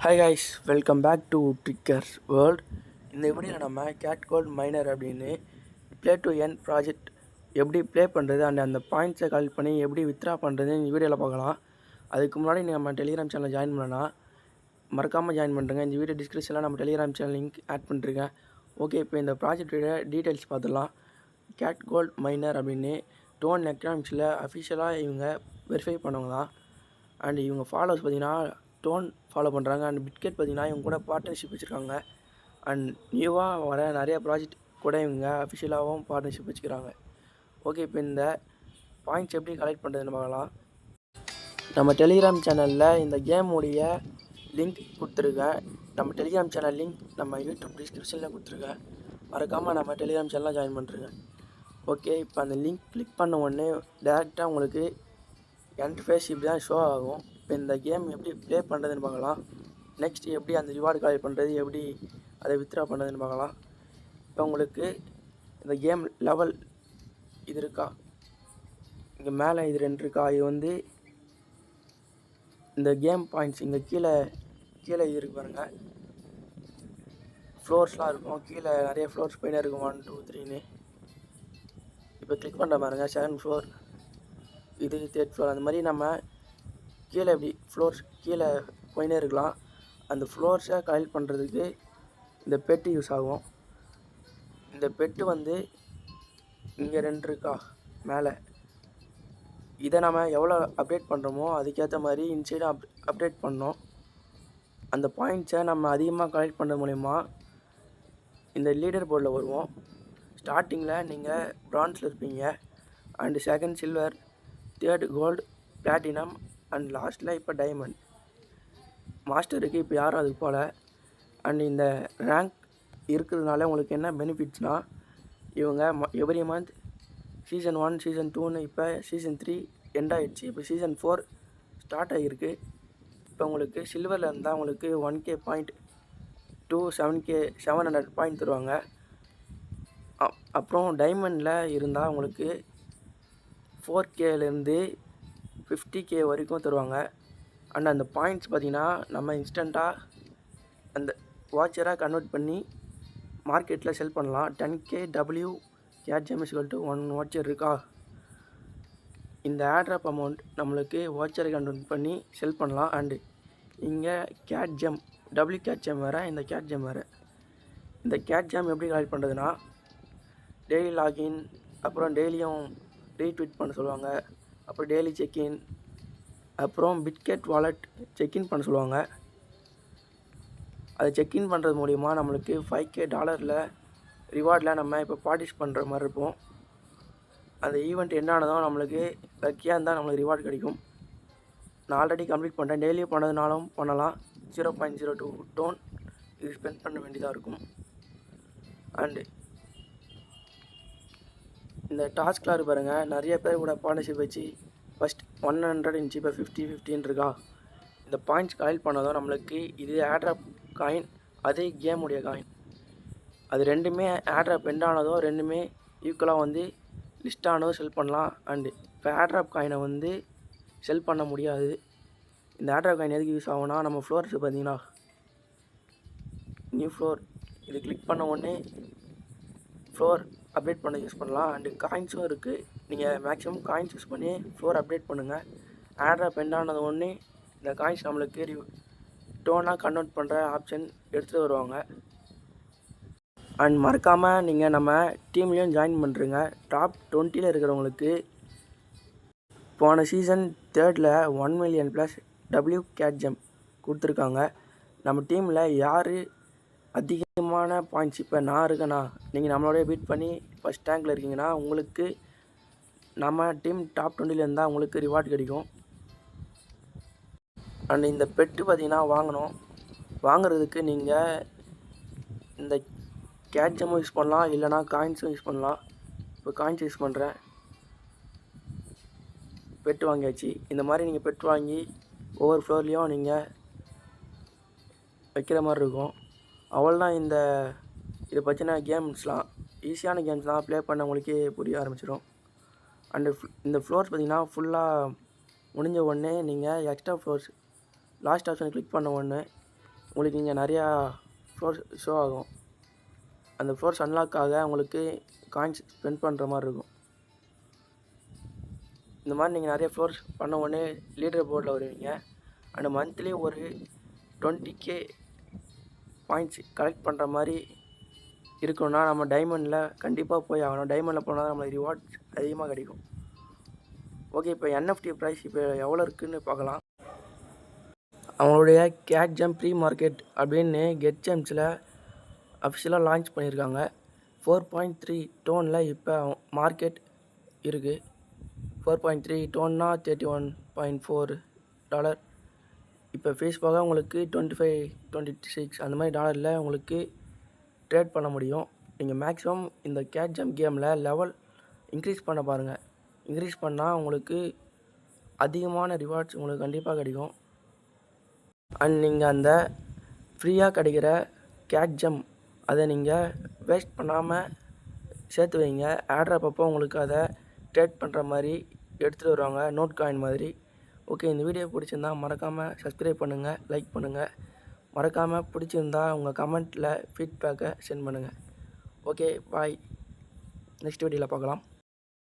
Hi guys, welcome back to trigger world. இந்த வீடியோவில் நம்ம கேட் கோல்ட் மைனர் அப்படின்னு ப்ளே டு என் ப்ராஜெக்ட் எப்படி ப்ளே பண்ணுறது அண்ட் அந்த பாயிண்ட்ஸை கலெக்ட் பண்ணி எப்படி வித்ரா பண்ணுறதுன்னு இந்த வீடியோவில் பார்க்கலாம். அதுக்கு முன்னாடி நம்ம டெலிகிராம் சேனல் ஜாயின் பண்ணலாம், மறக்காமல் ஜாயின் பண்ணுறேங்க. இந்த வீடியோ டிஸ்கிரிப்ஷனில் நம்ம டெலிகிராம் சேனல் லிங்க் ஆட் பண்ணிருக்கேன். ஓகே, இப்போ இந்த ப்ராஜெக்டோட டீட்டெயில்ஸ் பார்த்துடலாம். கேட் கோல்ட் மைனர் அப்படின்னு டோன் எக்கனாமிக்ஸில் அஃபிஷியலாக இவங்க வெரிஃபை பண்ணவங்க தான். அண்ட் இவங்க ஃபாலோவர்ஸ் பார்த்திங்கன்னா டோன் ஃபாலோ பண்ணுறாங்க. அண்ட் பிட்கெட் பார்த்திங்கன்னா இவங்க கூட பார்ட்னர்ஷிப் வச்சுருக்காங்க. அண்ட் நியூவாக வர நிறைய ப்ராஜெக்ட் கூட இவங்க அஃபிஷியலாகவும் பார்ட்னர்ஷிப் வச்சுக்கிறாங்க. ஓகே, இப்போ இந்த பாயிண்ட்ஸ் எப்படி கலெக்ட் பண்ணுறதுன்னு பார்க்கலாம். நம்ம டெலிகிராம் சேனலில் இந்த கேமுடைய லிங்க் கொடுத்துருக்கேன். நம்ம டெலிகிராம் சேனல் லிங்க் நம்ம யூடியூப் டிஸ்கிரிப்ஷனில் கொடுத்துருக்கேன். மறக்காமல் நம்ம டெலிகிராம் சேனலில் ஜாயின் பண்ணுறேங்க. ஓகே, இப்போ அந்த லிங்க் கிளிக் பண்ண உடனே டேரெக்டாக உங்களுக்கு இன்டர்ஃபேஸ் இப்படி தான் ஷோ ஆகும். இப்போ இந்த கேம் எப்படி ப்ளே பண்ணுறதுன்னு பார்க்கலாம். நெக்ஸ்ட் எப்படி அந்த ரிவார்டு கலெக்ட் பண்ணுறது, எப்படி அதை வித்ரா பண்ணுறதுன்னு பார்க்கலாம். இப்போ உங்களுக்கு இந்த கேம் லெவல் இது இருக்கா, இங்கே மேலே இது 2 இருக்கா, இது வந்து இந்த கேம் பாயிண்ட்ஸ். இங்கே கீழே இது இருக்குது பாருங்கள், ஃப்ளோர்ஸ்லாம் இருக்கும். கீழே நிறைய ஃப்ளோர்ஸ் போயினே இருக்கும், 1 2 3ன்னு. இப்போ கிளிக் பண்ணுற பாருங்கள், 7th ஃப்ளோர், இது 3rd ஃப்ளோர். அந்த மாதிரி நம்ம கீழே இப்படி ஃப்ளோர்ஸ் கீழே போயினே இருக்கலாம். அந்த ஃப்ளோர்ஸை கலெக்ட் பண்ணுறதுக்கு இந்த பெட்டு யூஸ் ஆகும். இந்த பெட்டு வந்து இங்கே 2 இருக்கா மேலே, இதை நம்ம எவ்வளோ அப்டேட் பண்ணுறோமோ அதுக்கேற்ற மாதிரி இன்சைடு அப்டேட் பண்ணோம். அந்த பாயிண்ட்ஸை நம்ம அதிகமாக கலெக்ட் பண்ணுறது மூலிமா இந்த லீடர் போர்டில் வருவோம். ஸ்டார்டிங்கில் நீங்கள் ப்ரான்ஸில் இருப்பீங்க, and 2nd silver, 3rd gold, platinum, and லாஸ்ட்டில் இப்போ டைமண்ட். மாஸ்டருக்கு இப்போ யாரும் அதுக்கு போகல. அண்ட் இந்த ரேங்க் இருக்கிறதுனால உங்களுக்கு என்ன பெனிஃபிட்ஸ்னால், இவங்க எவ்ரி மந்த் சீசன் 1 சீசன் 2ன்னு இப்போ சீசன் 3 எண்ட் ஆகிடுச்சு. இப்போ சீசன் 4 ஸ்டார்ட் ஆகிருக்கு. இப்போ உங்களுக்கு சில்வரில் இருந்தால் உங்களுக்கு 1K பாயிண்ட் to 700 பாயிண்ட் தருவாங்க. அப்புறம் டைமண்டில் இருந்தால் உங்களுக்கு 4Kலேருந்து 50K வரைக்கும் தருவாங்க. அண்ட் அந்த பாயிண்ட்ஸ் பார்த்திங்கன்னா நம்ம இன்ஸ்டண்ட்டாக அந்த வாட்சராக கன்வெர்ட் பண்ணி மார்க்கெட்டில் செல் பண்ணலாம். 10K W gate GeM = 1 watcher இருக்கா, இந்த ஆட்ராப் அமௌண்ட் நம்மளுக்கு வாட்சரை கன்வெர்ட் பண்ணி செல் பண்ணலாம். அண்டு இங்கே cat gem, W gate gem வேறு, இந்த கேட் ஜெம் வேறு. இந்த கேட் ஜெம் எப்படி கலெக்ட் பண்ணுறதுன்னா, டெய்லி லாகின், அப்புறம் டெய்லியும் ரீட்வீட் பண்ண சொல்லுவாங்க, அப்புறம் டெய்லி செக்இன், அப்புறம் பிட்கெட் வாலெட் செக்இன் பண்ண சொல்லுவாங்க. அதை செக்இன் பண்ணுறது மூலிமா நம்மளுக்கு 5K டாலரில் ரிவார்டில் நம்ம இப்போ பார்ட்டிசிபேட் பண்ணுற மாதிரி இருப்போம். அந்த ஈவெண்ட் என்ன ஆனதும் நம்மளுக்கு லக்கியாக இருந்தால் நம்மளுக்கு ரிவார்டு கிடைக்கும். நான் ஆல்ரெடி கம்ப்ளீட் பண்ணிட்டேன். டெய்லியும் பண்ணதுனாலும் பண்ணலாம். 0.02 டோன் இது ஸ்பெண்ட் பண்ண வேண்டியதாக இருக்கும். அண்டு இந்த டாஸ்க்லாம் பாருங்கள், நிறைய பேர் கூட பார்ட்னர்ஷிப் வச்சு ஃபஸ்ட் 100 இருந்துச்சு, இப்போ 50 இருக்கா. இந்த பாயிண்ட்ஸ் கலெக்ட் பண்ணதும் நம்மளுக்கு இது ஆட்ராப் காயின், அதே கேமுடைய காயின், அது ரெண்டுமே ஆட்ராப் எண்ட் ஆனதும் ரெண்டுமே ஈக்குவலாக வந்து லிஸ்ட் ஆனதும் செல் பண்ணலாம். அண்டு இப்போ ஆட்ராப் காயினை வந்து செல் பண்ண முடியாது. இந்த ஆட்ராப் காயின் எதுக்கு யூஸ் ஆகும்னா, நம்ம ஃப்ளோர்ஸ் பார்த்தீங்கன்னா நியூ ஃப்ளோர், இது கிளிக் பண்ண உடனே ஃப்ளோர் அப்டேட் பண்ண யூஸ் பண்ணலாம். அண்டு காயின்ஸும் இருக்குது. நீங்கள் மேக்ஸிமம் காயின்ஸ் யூஸ் பண்ணி ஃப்ளோர் அப்டேட் பண்ணுங்கள். ஆட்ராப் எண்ட் ஆனது உடனே இந்த காயின்ஸ் நம்மளுக்கு டோனாக கன்வெர்ட் பண்ணுற ஆப்ஷன் எடுத்துகிட்டு வருவாங்க. அண்ட் மறக்காமல் நீங்கள் நம்ம டீம்லேயும் ஜாயின் பண்ணுறீங்க. டாப் 20ல் இருக்கிறவங்களுக்கு போன சீசன் 3ல் 1 மில்லியன் + W கேட் ஜெம் கொடுத்துருக்காங்க. நம்ம டீமில் யார் அதிகமான பாயிண்ட்ஸ், இப்போ நான் இருக்கேண்ணா, நீங்கள் நம்மளோடய பீட் பண்ணி ஃபஸ்ட் ரேங்கில் இருக்கீங்கன்னா உங்களுக்கு நம்ம டீம் டாப் 20ல் இருந்தால் உங்களுக்கு ரிவார்டு கிடைக்கும். அண்ட் இந்த பெட்டு பார்த்திங்கன்னா வாங்குறதுக்கு நீங்கள் இந்த கேட் ஜெம்மும் யூஸ் பண்ணலாம், இல்லைனா காயின்ஸும் யூஸ் பண்ணலாம். இப்போ காயின்ஸ் யூஸ் பண்ணுறேன். பெட்டு வாங்கியாச்சு. இந்த மாதிரி நீங்கள் பெட்டு வாங்கி ஒவ்வொரு ஃப்ளோர்லேயும் நீங்கள் வைக்கிற மாதிரி இருக்கும். அவ்வளோதான். இதை பற்றின கேம்ஸ்லாம், ஈஸியான கேம்ஸ்லாம் ப்ளே பண்ண உங்களுக்கே புரிய ஆரம்பிச்சிடும். அண்டு இந்த ஃப்ளோர்ஸ் பார்த்திங்கன்னா ஃபுல்லாக முடிஞ்ச உடனே நீங்கள் எக்ஸ்ட்ரா ஃப்ளோர்ஸ் லாஸ்ட் ஆப்ஷனை கிளிக் பண்ண உடனே உங்களுக்கு இங்கே நிறையா ஃப்ளோர்ஸ் ஷோ ஆகும். அந்த ஃப்ளோர்ஸ் அன்லாக் ஆக உங்களுக்கு காயின்ஸ் ஸ்பெண்ட் பண்ணுற மாதிரி இருக்கும். இந்த மாதிரி நீங்கள் நிறைய ஃப்ளோர்ஸ் பண்ண உடனே லீடர் போர்டில் வருவீங்க. அண்ட் மந்த்லி ஒரு 20K பாயிண்ட்ஸ் கலெக்ட் பண்ணுற மாதிரி இருக்கணும்னா நம்ம டைமண்டில் கண்டிப்பாக போய் ஆகணும். டைமண்டில் போனால் தான் நம்மளுக்கு ரிவார்ட்ஸ் அதிகமாக கிடைக்கும். ஓகே, இப்போ NFT ப்ரைஸ் இப்போ எவ்வளோ இருக்குதுன்னு பார்க்கலாம். அவங்களுடைய கேட் ஜம்ப் ப்ரீ மார்க்கெட் அப்படின்னு கெட் ஜம்ப்ஸில் அஃபிஷியலாக லான்ச் பண்ணியிருக்காங்க. 4.3 டோனில் இப்போ மார்க்கெட் இருக்குது. 4.3 டோன்னா $31.4. இப்போ ஃபேஸ்புக்காக உங்களுக்கு 25, 26 அந்த மாதிரி டாலரில் உங்களுக்கு ட்ரேட் பண்ண முடியும். நீங்கள் மேக்ஸிமம் இந்த கேட் ஜம்ப் கேமில் லெவல் இன்க்ரீஸ் பண்ண பாருங்கள். இன்க்ரீஸ் பண்ணால் உங்களுக்கு அதிகமான ரிவார்ட்ஸ் உங்களுக்கு கண்டிப்பாக கிடைக்கும். அண்ட் நீங்கள் அந்த ஃப்ரீயாக கிடைக்கிற கேட் ஜம்ப் அதை நீங்கள் வேஸ்ட் பண்ணாமல் சேர்த்து வைங்க. ஆட்ரப் அப்போ உங்களுக்கு அதை ட்ரேட் பண்ணுற மாதிரி எடுத்துகிட்டு வருவாங்க, நோட் காயின் மாதிரி. ஓகே, இந்த வீடியோ பிடிச்சிருந்தா மறக்காமல் சப்ஸ்கிரைப் பண்ணுங்கள், லைக் பண்ணுங்கள். மறக்காமல் பிடிச்சிருந்தா உங்கள் கமெண்ட்டில் ஃபீட்பேக்கை சென்ட் பண்ணுங்கள். ஓகே, பாய். நெக்ஸ்ட் வீடியோவில் பார்க்கலாம்.